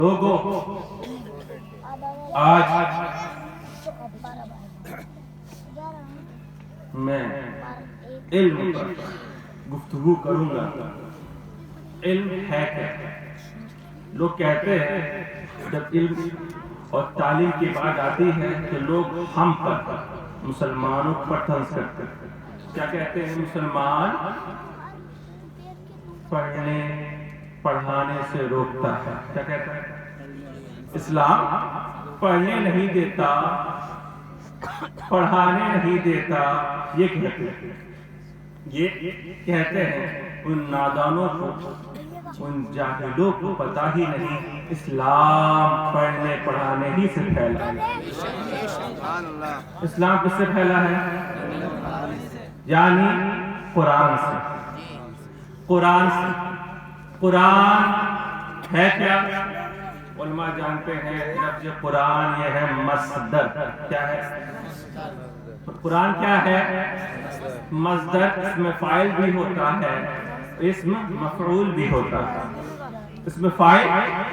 لوگوں آج میں علم پر گفتگو کروں گا۔ علم ہے کیا؟ لوگ کہتے ہیں جب علم اور تعلیم کی بات آتی ہے تو لوگ ہم پر، مسلمانوں پر طنز کرتے ہیں۔ کیا کہتے ہیں؟ مسلمان پڑھنے پڑھانے سے روکتا ہے۔ کیا کہتا ہے؟ اسلام پڑھنے نہیں دیتا، پڑھانے نہیں دیتا، یہ کہتے ہیں ان نادانوں کو، ان جاہلوں کو پتہ ہی نہیں اسلام پڑھنے پڑھانے ہی سے پھیلا ہے۔ اسلام کس سے پھیلا ہے؟ یعنی قرآن سے۔ قرآن سے۔ قرآن ہے کیا؟ علماء جانتے ہیں لفظ قرآن یہ ہے مصدر۔ کیا ہے؟ قرآن کیا ہے؟ مصدر، اسم فاعل بھی ہوتا ہے، اسم مفعول بھی ہوتا ہے۔ اسم فاعل،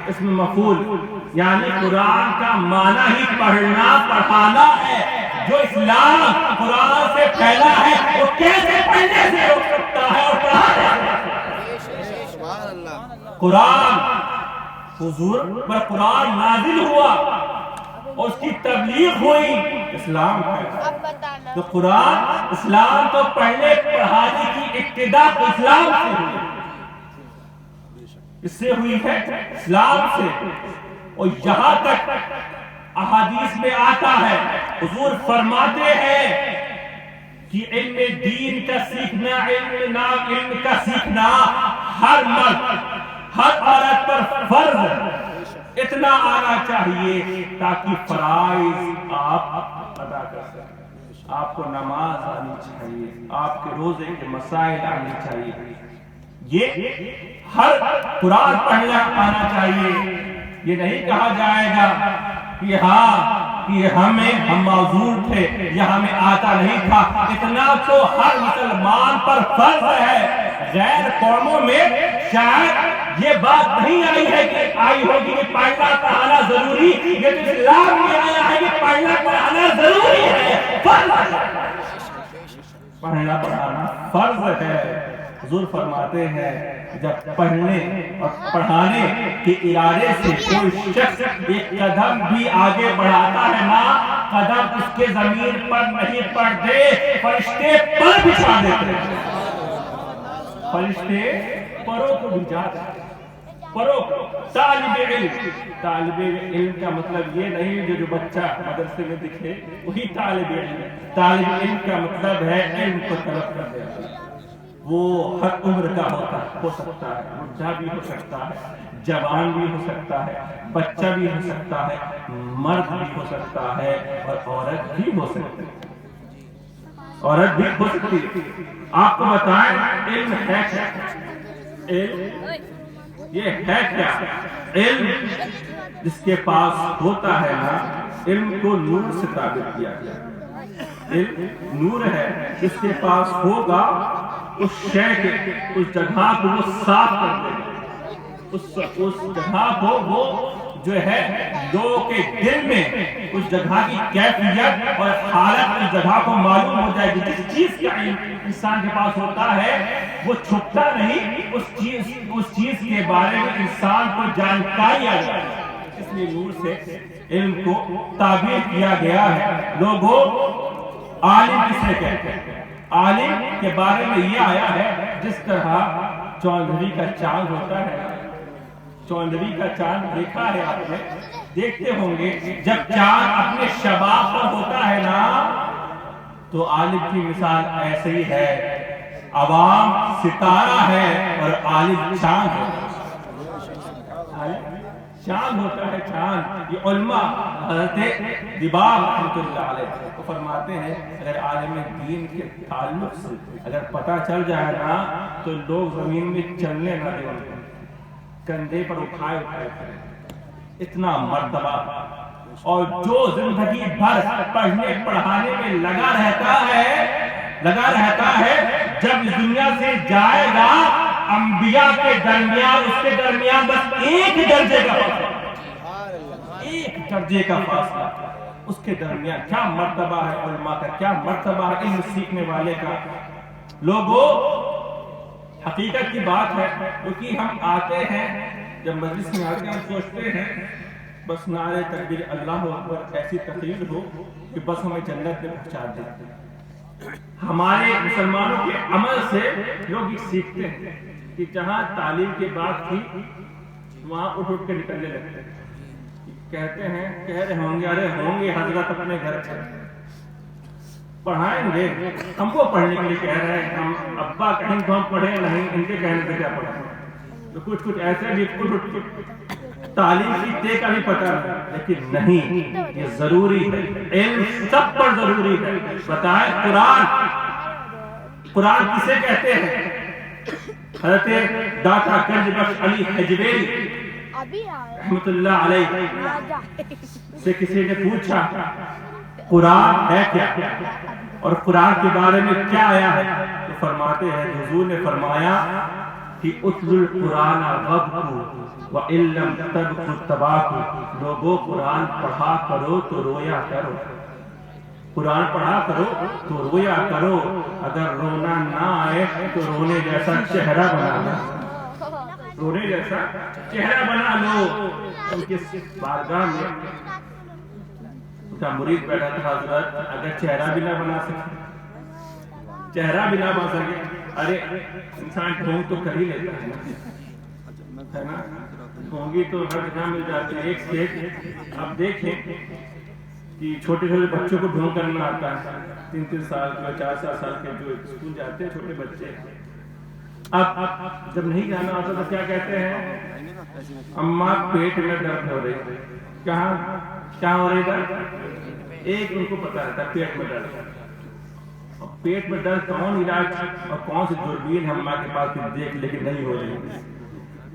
اسم مفعول، یعنی قرآن کا معنی ہی پڑھنا پڑھانا ہے۔ جو اسلام قرآن سے پھیلا ہے وہ کیسے پڑھنے سے روک سکتا ہے اور پڑھانے سے؟ قرآن حضور پر قرآن نازل ہوا اور اس کی تبلیغ ہوئی، اسلام ہے۔ تو قرآن، اسلام تو پڑھنے پڑھانے کی ابتدا اسلام سے ہوئی، اس سے ہوئی ہے، اسلام سے۔ اور یہاں تک احادیث میں آتا ہے، حضور فرماتے ہیں کہ علم دین کا سیکھنا، علم کا سیکھنا ہر مرد، ہر عورت پر فرض ہے۔ اتنا آنا چاہیے تاکہ فرائض آپ ادا کر سکیں۔ آپ کو نماز آنی چاہیے، آپ کے روزے کے مسائل آنی چاہیے، یہ ہر قرآن پڑھنا آنا چاہیے۔ یہ نہیں کہا جائے گا کہ ہم معذور تھے یا ہمیں آتا نہیں تھا۔ اتنا تو ہر مسلمان پر فرض ہے۔ غیر قوموں میں شاید یہ بات نہیں آئی ہوگی کہ پڑھنا پڑھانا ضروری، یہ تو اسلام میں آیا ہے کہ پڑھنا پڑھانا ضروری ہے، فرض ہے۔ پڑھنا پڑھانا فرض ہے۔ حضور فرماتے ہیں جب پڑھنے اور پڑھانے کے ارادے سے کوئی شخص ایک قدم بھی آگے بڑھاتا ہے نا، قدم اس کے زمین پر نہیں پڑتے، فرشتے پر بچھا دیتے ہیں۔ فرشتے پروں کو بچھا دیتے ہیں۔ پروں کو۔ طالب علم کا مطلب یہ نہیں جو بچہ مدرسے میں دکھے وہی طالب علم ہے۔ طالب علم کا مطلب ہے علم کو طلب کر دینا۔ وہ ہر عمر کا ہو سکتا ہے، بڑھا بھی ہو سکتا ہے، جوان بھی ہو سکتا ہے، بچہ بھی ہو سکتا ہے، مرد بھی ہو سکتا ہے اور عورت بھی ہو سکتی ہے۔ عورت بھی ہو سکتی ہے۔ آپ کو بتائیں علم ہے کیا؟ علم یہ ہے کیا؟ علم جس کے پاس ہوتا ہے نا، علم کو نور سے تعبیر کیا گیا۔ علم نور ہے، جس کے پاس ہوگا اس شے کے، اس جگہ کو وہ صاف کر دے گا۔ اس جگہ کو وہ جو ہے لوگوں کے دل میں اس جگہ کی کیفیت اور حالت اس جگہ کو معلوم ہو جائے گی۔ جس چیز کا علم انسان کے پاس ہوتا ہے وہ چھپتا نہیں، اس چیز کے بارے میں انسان کو جانکاری آ جائے گی۔ اس لیے نور سے علم کو تعبیر کیا گیا ہے۔ لوگوں عالم کسے کہتے ہیں؟ عالم کے بارے میں یہ آیا ہے جس طرح چوندھویں کا چاند ہوتا ہے۔ چوندھویں کا چاند دیکھا ہے آپ نے، دیکھتے ہوں گے۔ جب چاند اپنے شباب پر ہوتا ہے نا تو عالم کی مثال ایسے ہی ہے۔ عوام ستارہ ہے اور عالم چاند ہوتا ہے۔ چاند ہوتا ہے، چاند۔ یہ علماء حضرت دباغ رحمۃ اللہ علیہ کو فرماتے ہیں اگر عالم دین کے تعلق سے اگر پتہ چل جائے نا تو لوگ زمین میں چلنے نہ دیں، کندھے پر اٹھائے کریں۔ اتنا مرتبہ۔ اور جو زندگی بھر پڑھنے پڑھانے میں لگا رہتا ہے جب اس دنیا سے جائے گا، انبیاء کے درمیان اس کے درمیان بس ایک درجے کا فرق ہے۔ درجے کا فاصلہ، اس کے درمیان کیا مرتبہ ہے علماء کا، کیا مرتبہ ہے علم سیکھنے والے کا۔ لوگوں، حقیقت کی بات ہے، کیونکہ ہم آتے ہیں، جب مجلس میں آتے ہیں ہم سوچتے ہیں بس نعرے تکبیر اللہ اکبر ایسی تقریر ہو کہ بس ہمیں جنت میں پہنچا دے۔ ہمارے مسلمانوں کے عمل سے لوگ یہ سیکھتے ہیں کہ جہاں تعلیم کی بات تھی وہاں اٹھ کے نکلنے لگتے ہیں، کہتے ہیں کہہ رہے ہوں گے، ارے ہوں گے حضرت اپنے گھر سے پڑھائیں گے، ہم کو پڑھنے کے لیے کہہ رہے ہیں، ہم ابا کہیں تو ہم پڑھیں نہیں، ان کے کہنے سے کیا پڑھیں۔ تو کچھ ایسے بھی تعلیم کی تے کا بھی پتہ ہے، لیکن نہیں، یہ ضروری ہے، علم سب پر ضروری ہے۔ بتائیں قرآن کسے کہتے ہیں؟ حضرت داتا گنج بخش علی حجویری رحمت اللہ علیہ سے کسی نے پوچھا قرآن ہے کیا اور قرآن کے بارے میں کیا آیا ہے؟ تو فرماتے ہیں، حضور نے فرمایا کہ اتل القرآن وابکوا وَإِن لَّمْ تَبْكُوا تَبَاكُوا، لوگوں قرآن پڑھا کرو تو رویا کرو، قرآن پڑھا کرو تو رویا کرو، اگر رونا نہ آئے تو رونے جیسا چہرہ بنا لو، رونے جیسا چہرہ بنا لو۔ ان کے بارگاہ میں ان کا مرید بیٹھا تھا، حضرت اگر چہرہ بھی نہ بنا سکے، چہرہ بھی نہ بنا سکے، ارے انسان ڈھونگ تو کر ہی لیتا ہے نا، ڈھونگی تو ہر جگہ مل جاتی ہے۔ ایک سے آپ دیکھیں کہ چھوٹے چھوٹے بچوں کو ڈھونگ کرنا آتا ہے، 3 سال کے 4 سال کے جو اسکول جاتے ہیں چھوٹے بچے، اب جب نہیں جانا آتا تو کیا کہتے ہیں؟ اماں پیٹ میں درد ہو رہی ہے۔ کیا ہو رہی درد؟ ایک ان کو پتا رہتا ہے پیٹ میں درد ہے، اور پیٹ میں درد کون علاج اور کون سی دوربین ہم ماں کے پاس دیکھ لیکن نہیں ہو رہی،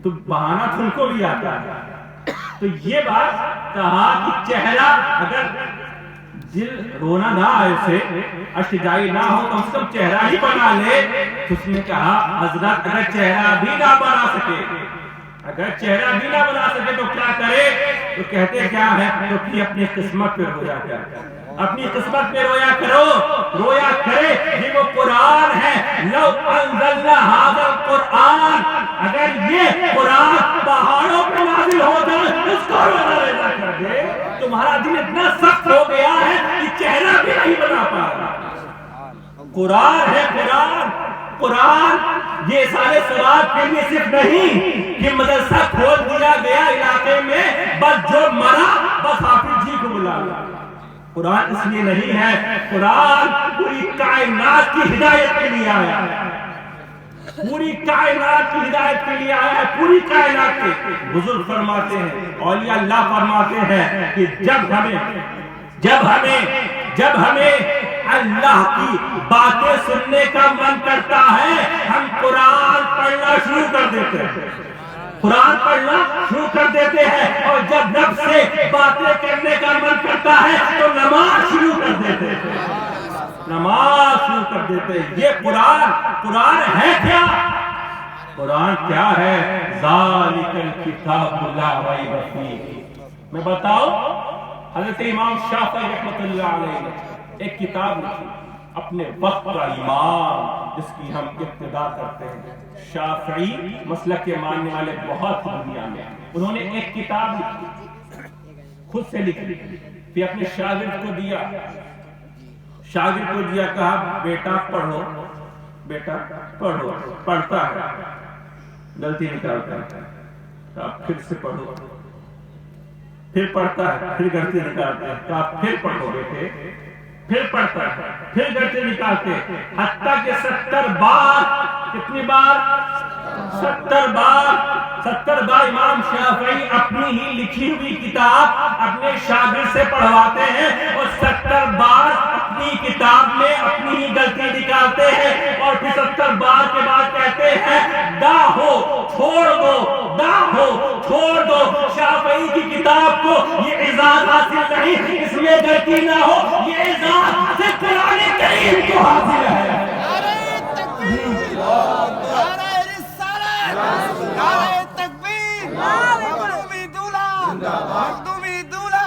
تو بہانہ ان کو بھی آتا ہے۔ تو یہ بات کہا کہ چہرہ اگر دل رونا نہ آئے اسے، اشک جاری نہ ہو، کم سے کم چہرہ ہی بنا لے۔ تو اس نے کہا حضرت اگر چہرہ بھی نہ بنا سکے، اگر چہرہ بھی نہ بنا سکے تو کیا کرے؟ تو کہتے کیا ہے؟ تو کہ اپنی قسمت پہ رویا کر، اپنی قسمت پہ رویا کرو، رویا کرے۔ یہ وہ قرآن ہے، لو انزلنا ھذا القرآن، اگر یہ قرآن پہاڑوں پہ نازل ہو جائے اس کو روزہ کر دے۔ تمہارا دل اتنا سخت ہو گیا ہے کہ چہرہ بھی نہیں بنا پا رہا۔ قرآن ہے، قرآن یہ سارے ثواب کے لیے صرف نہیں کہ مدرسہ کھول دیا گیا علاقے میں، بس جو مرا بس حافظ جی کو بلا لیا۔ قرآن اس لیے نہیں ہے، قرآن پوری کائنات کی ہدایت کے لیے آیا ہے، پوری کائنات کی ہدایت کے لیے آیا ہے، پوری کائنات کے۔ بزرگ فرماتے ہیں، اولیاء اللہ فرماتے ہیں کہ جب ہمیں اللہ کی باتیں سننے کا من کرتا ہے، ہم قرآن پڑھنا شروع کر دیتے ہیں، قرآن پڑھنا شروع کر دیتے ہیں، اور جب رب سے باتیں کرنے کا من کرتا ہے تو نماز شروع کر دیتے ہیں، نماز شروع کر دیتے ہیں۔ یہ قرآن ہے کیا؟ قرآن کیا ہے؟ ذالک الکتاب لا ریب فیہ۔ میں بتاؤں، حضرت امام شافعی رحمۃ اللہ علیہ نے ایک کتاب لکھی، اپنے وقت کا امام، جس کی ہم ابتدا کرتے ہیں۔ شافعی مسلک کے ماننے والے بہت دنیا میں، انہوں نے ایک کتاب لکھی، خود سے لکھی، پھر اپنے شاگرد کو دیا، کہا بیٹا پڑھو، بیٹا پڑھو، پڑھتا ہے، غلطی نکالتا ہے، کہا پھر سے پڑھو، پھر پڑھتا ہے، پھر غلطی نکالتا ہے، کہا پھر پڑھو بیٹے، پھر پڑھتا ہے، پھر غلطی نکالتے، حتیٰ کہ 70 بار، کتنی بار؟ 70 بار امام شافعی اپنی ہی لکھی ہوئی کتاب اپنے شاگرد سے پڑھواتے ہیں، اور 70 بار اپنی کتاب میں اپنی ہی غلطی نکالتے ہیں، اور پھر 70 بار کے بعد کہتے ہیں دا ہو چھوڑ دو، دا ہو چھوڑ دو۔ شافعی کی کتاب کو یہ اعزاز حاصل نہیں اس میں غلطی نہ ہو، یہ اعزاز صرف قرآن کریم کو حاصل ہے۔ نعرہ تکبیر، نعرہ رسالت، نعرہ تکبیر، مخدومی دولہ، مخدومی دولہ،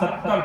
70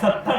70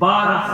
12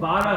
12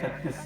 36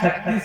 36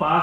5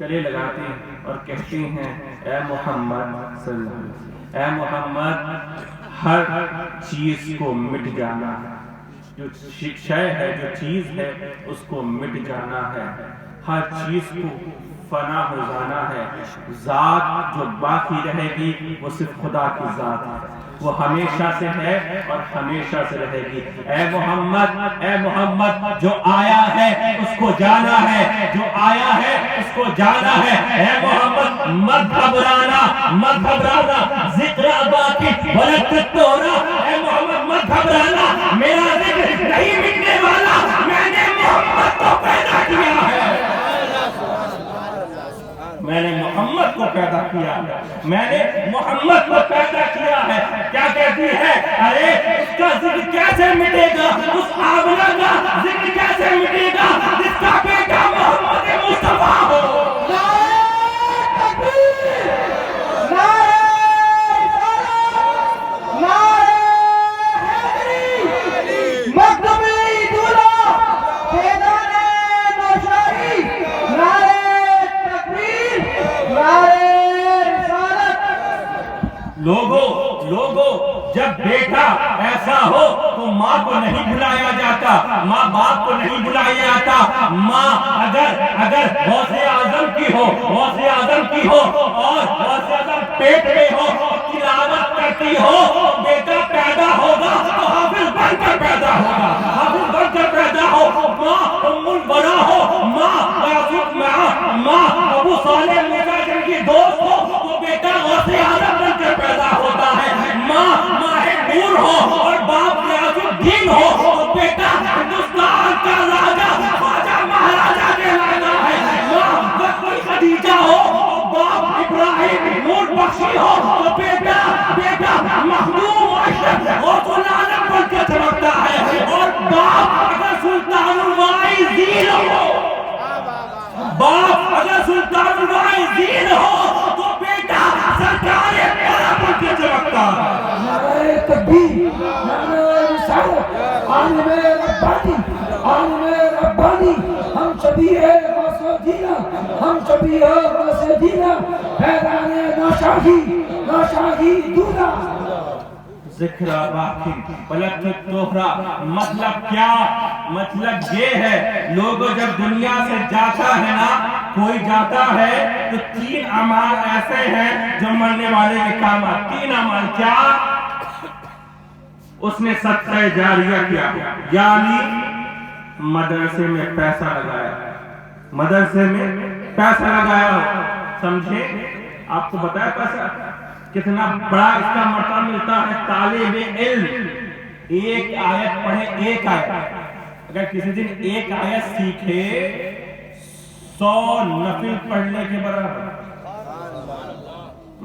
گلے لگاتے ہیں اور کہتے ہیں اے محمد صلی اللہ علیہ وسلم، اے محمد ہر چیز کو مٹ جانا ہے، جو شے ہے جو چیز ہے اس کو مٹ جانا ہے، ہر چیز کو فنا ہو جانا ہے، ذات جو باقی رہے گی وہ صرف خدا کی ذات ہے، وہ ہمیشہ سے ہے اور ہمیشہ سے رہے گی۔ اے محمد جو آیا ہے اس کو جانا ہے، جو آیا ہے اس کو جانا ہے۔ اے محمد مت گھبرانا ذکر باقی ولد تونا، اے محمد مت گھبرانا، میرا ذکر نہیں مٹنے والا، میں نے محمد کو پیدا کیا ہے، میں نے محمد کو پیدا کیا ہے، میں نے محمد کو پیدا کیا ہے۔ کیا کہتی ہے؟ ارے اس کا ذکر کیسے مٹے گا، اس آمنہ کا ذکر کیسے مٹے گا جس کا بیٹا محمد مصطفیٰ ہو۔ لوگوں جب بیٹا ایسا ہو تو ماں کو نہیں بلایا جاتا، ماں باپ کو نہیں بلایا جاتا۔ ماں اگر غوث اعظم کی ہو اور غوث اعظم پیٹ میں ہو، تلاوت کرتی ہو، بیٹا پیدا ہوگا تو حافظ بن کر پیدا ہوگا، حافظ بن کر پیدا ہو۔ ماں ام البرا ہو، ماں ابو صالح مرزا کی دوست ہو تو بیٹا غوث اعظم بن کر پیدا ہوتا ہے۔ ماہ نور ہو اور باپ ریاض الدین ہو تو بیٹا ہندوستان کا راجہ خواجہ مہاراجہ کہلاتا ہے۔ ماں خدیجہ ہو اور باپ ابراہیم نور بخشی ہو تو بیٹا مخدوم اشرف غوث العالم بن کے چمکتا ہے۔ اور باپ اگر سلطان الواعظین ہو تو بیٹا سرکار بن کے چمکتا ہے۔ نعرہ تکبیر، نعرہ رسالت، عالم ربانی، ہم شبیہ غوث الدینہ، ہم شبیہ غوث الدینہ، حیدان نوشاہی دودھا۔ ذکر باقی ولد توہرا، مطلب کیا؟ مطلب یہ ہے لوگوں جب دنیا سے جاتا ہے نا، کوئی جاتا ہے تو 3 اعمال ایسے ہیں جو مرنے والے کے کام آتے۔ 3 اعمال کیا؟ اس نے صدقہ جاریہ کیا، یعنی مدرسے میں پیسہ لگایا، مدرسے میں پیسہ لگایا ہو، سمجھے؟ آپ کو بتایا پیسہ کتنا بڑا اس کا مرتبہ ملتا ہے۔ طالب علم ایک آیت پڑھے، ایک آیت، اگر کسی دن ایک آیت سیکھے 100 نفل پڑھنے کے برابر،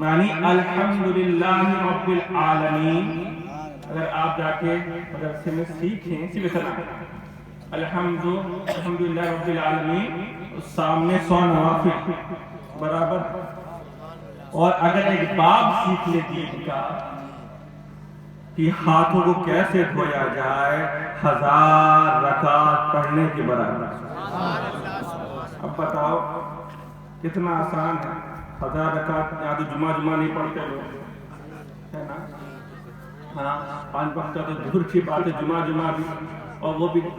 یعنی الحمدللہ رب العالمین۔ اگر آپ جا کے مدرسے میں سیکھیں، الحمدللہ رب العالمین، سامنے 100 نوافل برابر۔ اور اگر ایک باب سیکھ لے دین کا کہ ہاتھوں کو کیسے دھویا جائے، 1000 رکعت پڑھنے کے برابر۔ اب بتاؤ کتنا آسان ہے، 1000 رکعت۔ یہاں تو جمعہ نہیں پڑھتے لوگ، ہے نا؟ ہاں 5 وقت تو دور کی بات ہے، جمعہ بھی، اور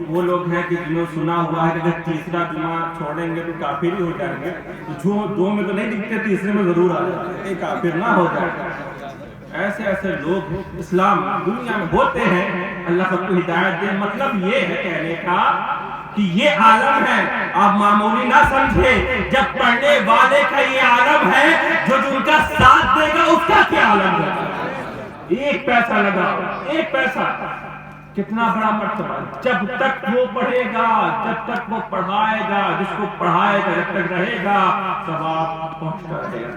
وہ لوگ ہیں کہ جنہوں سنا ہوا ہے کہ اگر تیسرا جمعہ چھوڑیں گے تو کافر ہی ہو جائیں گے، تو 2 میں تو نہیں دکھتے، تیسرے میں ضرور آ جائیں گے، کافر نہ ہو جائے گا۔ ایسے لوگ اسلام دنیا میں ہوتے ہیں، اللہ سب کو ہدایت دے۔ مطلب یہ ہے کہنے کا کہ یہ عالم ہے، آپ معمولی نہ سمجھے، جب پڑھنے والے کا یہ عالم ہے، جو جن کا ساتھ دے گا اس کا کیا عالم ہے۔ ایک پیسہ لگا، ایک پیسہ کتنا بڑا مرتبہ، جب تک وہ پڑھے گا، جب تک وہ پڑھائے گا، جس کو پڑھائے گا جب تک رہے گا، ثواب پہنچتا رہے گا۔